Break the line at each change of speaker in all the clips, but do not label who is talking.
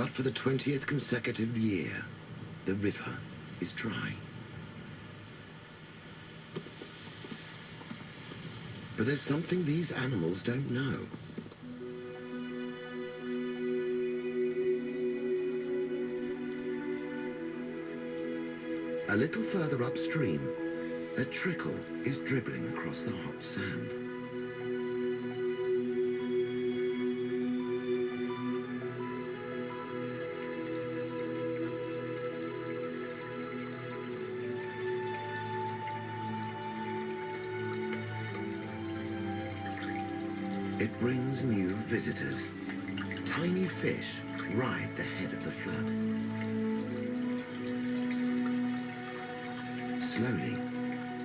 But for the 20th consecutive year, the river is dry. But there's something these animals don't know. A little further upstream, a trickle is dribbling across the hot sand. It brings new visitors. Tiny fish ride the head of the flood. Slowly,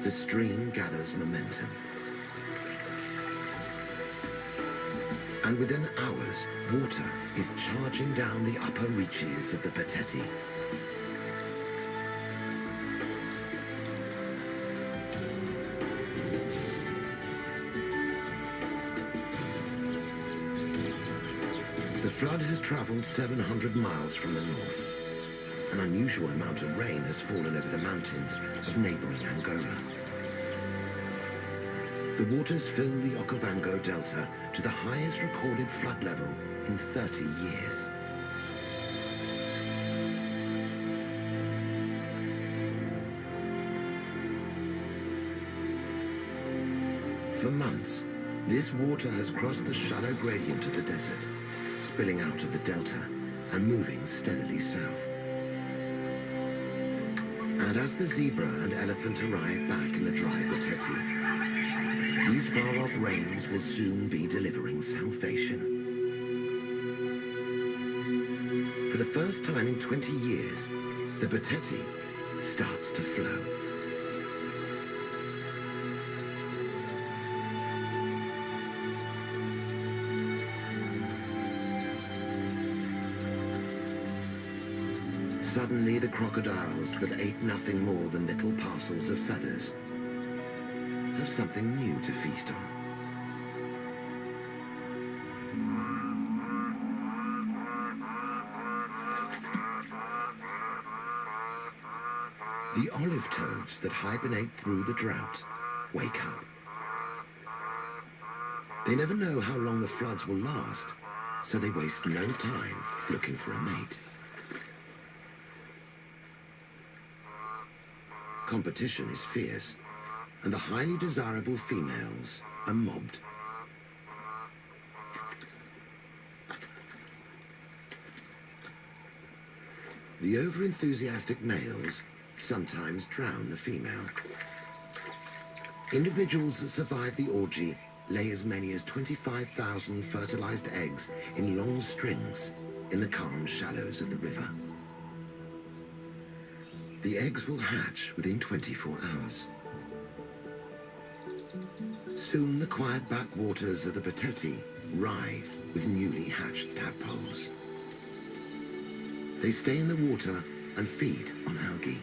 the stream gathers momentum. And within hours, water is charging down the upper reaches of the Pateti. The flood has traveled 700 miles from the north. An unusual amount of rain has fallen over the mountains of neighboring Angola. The waters fill the Okavango Delta to the highest recorded flood level in 30 years. For months, this water has crossed the shallow gradient of the desert, spilling out of the delta and moving steadily south. And as the zebra and elephant arrive back in the dry Pateti, these far-off rains will soon be delivering salvation. For the first time in 20 years, the Pateti starts to flow. Suddenly, the crocodiles that ate nothing more than little parcels of feathers have something new to feast on. The olive toads that hibernate through the drought wake up. They never know how long the floods will last, so they waste no time looking for a mate. Competition is fierce, and the highly desirable females are mobbed. The over-enthusiastic males sometimes drown the female. Individuals that survive the orgy lay as many as 25,000 fertilized eggs in long strings in the calm shallows of the river. The eggs will hatch within 24 hours. Soon the quiet backwaters of the Pateti writhe with newly hatched tadpoles. They stay in the water and feed on algae.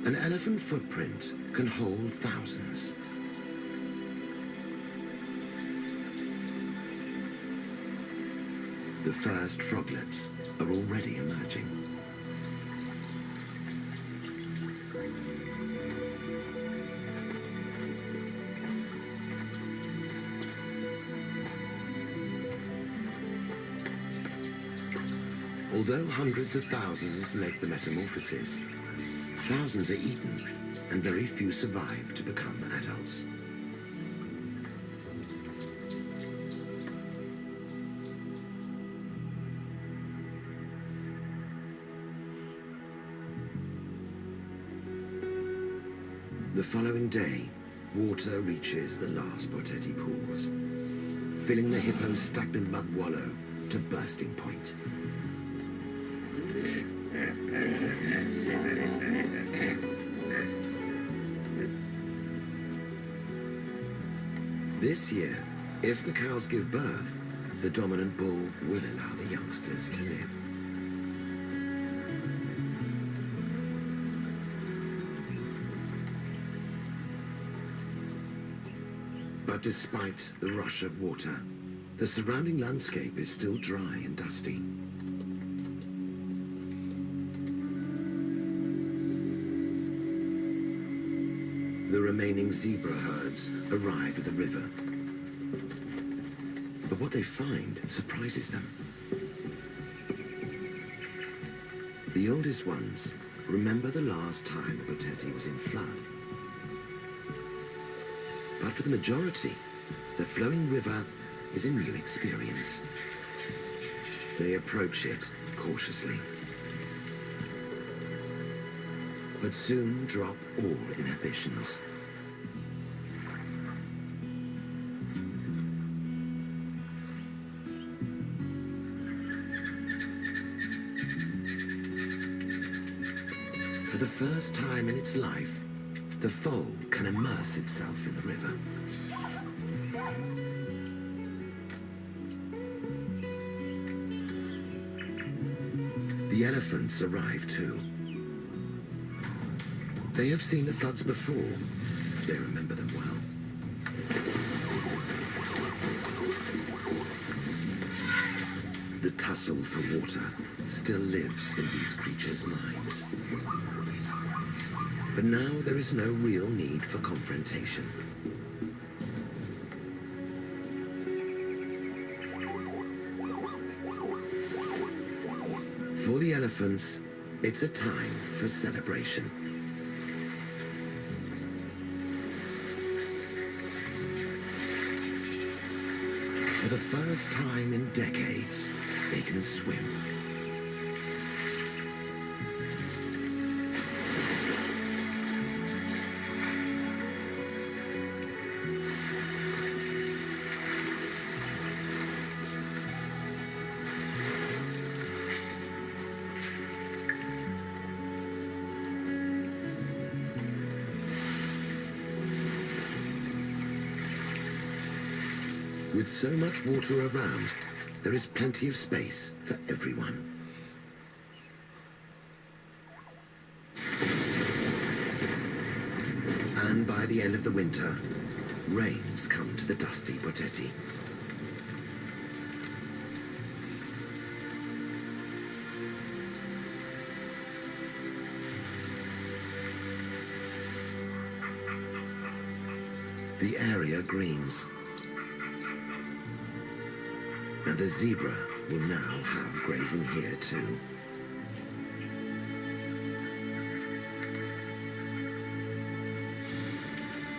An elephant footprint can hold thousands. The first froglets are already emerging. Although hundreds of thousands make the metamorphosis, thousands are eaten and very few survive to become adults. The following day, water reaches the last Pateti pools, filling the hippo's stagnant mud wallow to bursting point. This year, if the cows give birth, the dominant bull will allow the youngsters to live. But despite the rush of water, the surrounding landscape is still dry and dusty. The remaining zebra herds arrive at the river. But what they find surprises them. The oldest ones remember the last time the Boteti was in flood. But for the majority, the flowing river is a new experience. They approach it cautiously, but soon drop all inhibitions. For the first time in its life, the foal can immerse itself in the river. The elephants arrive too. They have seen the floods before. They remember them well. The tussle for water still lives in these creatures' minds. But now there is no real need for confrontation. For the elephants, it's a time for celebration. For the first time in decades, they can swim. With so much water around, there is plenty of space for everyone. And by the end of the winter, rains come to the dusty Boteti. The area greens. And the zebra will now have grazing here too.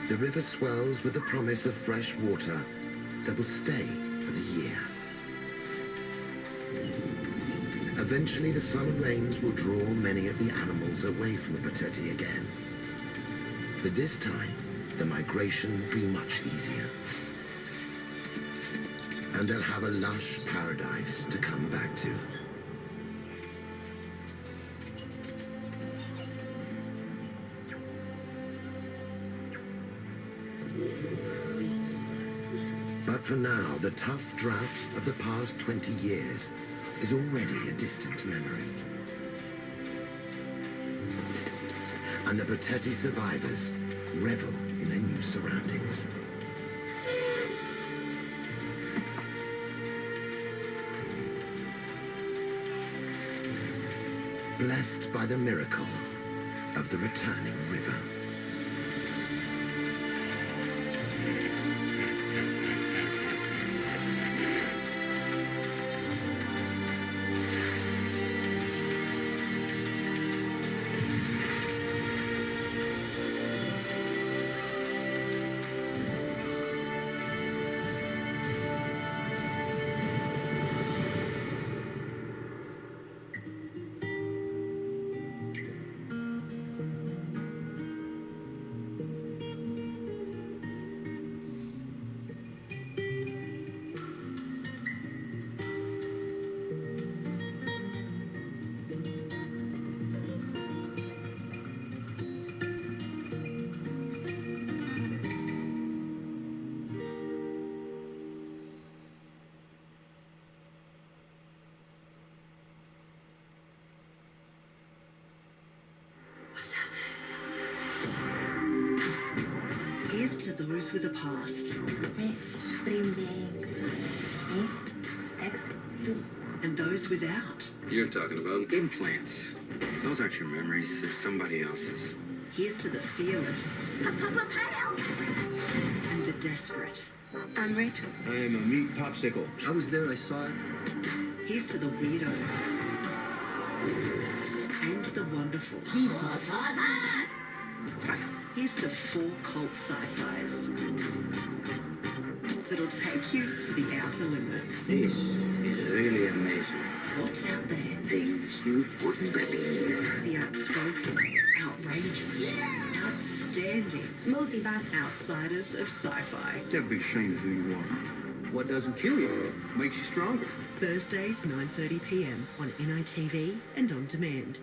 The river swells with the promise of fresh water that will stay for the year. Eventually the summer rains will draw many of the animals away from the Boteti again. But this time, the migration will be much easier. And they'll have a lush paradise to come back to. But for now, the tough drought of the past 20 years is already a distant memory. And the Boteti survivors revel in their new surroundings. Blessed by the miracle of the returning river.
those with a past.
Me, Spring Day. Me, that, you.
And those without.
You're talking about implants. Those aren't your memories. They're somebody else's.
Here's to the fearless and the desperate.
I'm Rachel.
I am a meat popsicle.
I was there, I saw it.
Here's to the weirdos and the wonderful. Here's to 4 cult sci-fis that'll take you to the outer limits.
This is really amazing.
What's out there?
Things you wouldn't believe.
The outspoken, outrageous, outstanding
Multiverse.
outsiders of sci-fi.
Don't be ashamed of who you are. What doesn't kill you makes you stronger.
Thursdays, 9:30 p.m. on NITV and on demand.